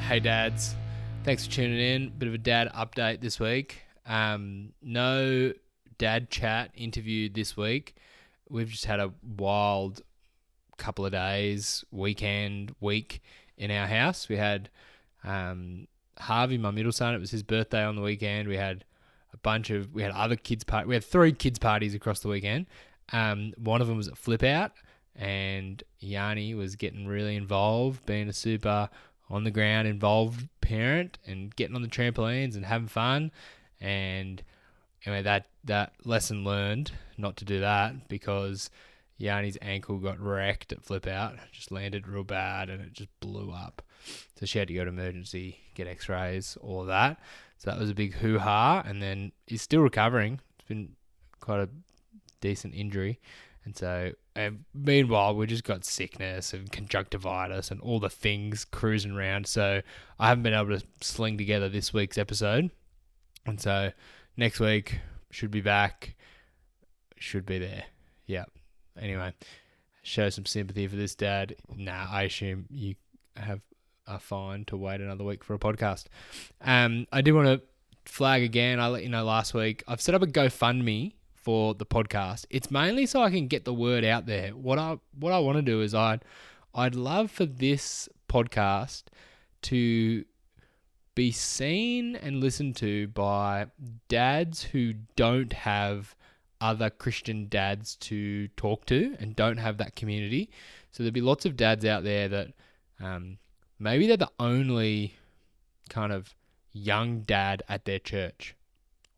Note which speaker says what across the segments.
Speaker 1: Hey dads, thanks for tuning in. Bit of a dad update this week. No dad chat interview this week. We've just had a wild couple of days, week in our house. We had Harvey, my middle son. It was his birthday on the weekend. We had other kids We had 3 kids parties across the weekend. One of them was at Flip Out, and Yanni was getting really involved, being a super on the ground involved parent and getting on the trampolines and having fun. And anyway, that lesson learned not to do that, because Yanni's ankle got wrecked at Flip Out, just landed real bad and it just blew up. So she had to go to emergency, get x-rays, all of that. So that was a big hoo-ha, and then he's still recovering. It's been quite a decent injury. And so, meanwhile, we just got sickness and conjunctivitis and all the things cruising around. So I haven't been able to sling together this week's episode. And so next week should be back. Should be there. Yeah. Anyway, show some sympathy for this dad. I assume you are fine to wait another week for a podcast. I do want to flag again. I let you know last week, I've set up a GoFundMe for the podcast. It's mainly so I can get the word out there. What I want to do is I'd love for this podcast to be seen and listened to by dads who don't have other Christian dads to talk to and don't have that community. So there'll be lots of dads out there that maybe they're the only kind of young dad at their church,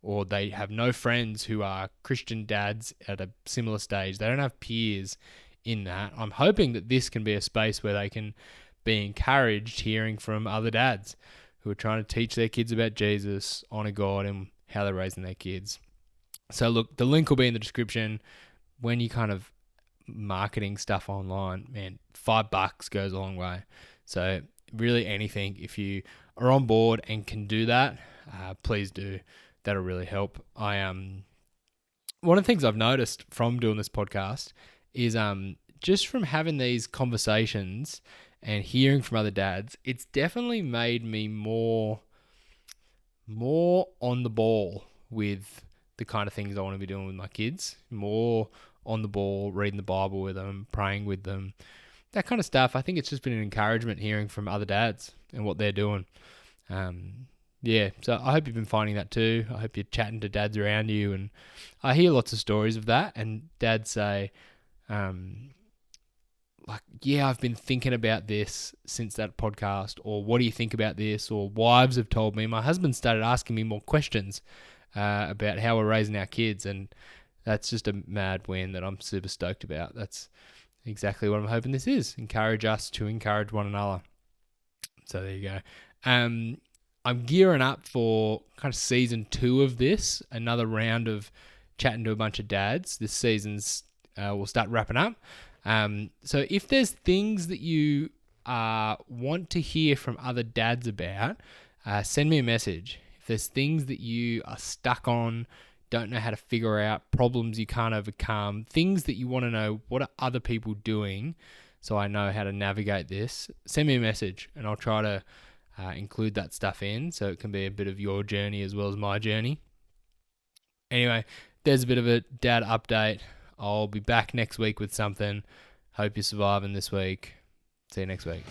Speaker 1: or they have no friends who are Christian dads at a similar stage. They don't have peers in that. I'm hoping that this can be a space where they can be encouraged hearing from other dads who are trying to teach their kids about Jesus, honor God, and how they're raising their kids. So look, the link will be in the description. When you kind of marketing stuff online, man, $5 goes a long way. So really anything, if you are on board and can do that, please do. That'll really help. One of the things I've noticed from doing this podcast is just from having these conversations and hearing from other dads, it's definitely made me more on the ball with the kind of things I want to be doing with my kids. More on the ball, reading the Bible with them, praying with them, that kind of stuff. I think it's just been an encouragement hearing from other dads and what they're doing. Yeah, so I hope you've been finding that too. I hope you're chatting to dads around you, and I hear lots of stories of that, and dads say, I've been thinking about this since that podcast, or what do you think about this? Or wives have told me, my husband started asking me more questions about how we're raising our kids, and that's just a mad win that I'm super stoked about. That's exactly what I'm hoping this is. Encourage us to encourage one another. So there you go. I'm gearing up for kind of season 2 of this, another round of chatting to a bunch of dads. This season's will start wrapping up. So if there's things that you want to hear from other dads about, send me a message. If there's things that you are stuck on, don't know how to figure out, problems you can't overcome, things that you want to know, what are other people doing so I know how to navigate this, send me a message and I'll try to include that stuff in so it can be a bit of your journey as well as my journey. Anyway, there's a bit of a dad update. I'll be back next week with something. Hope you're surviving this week. See you next week.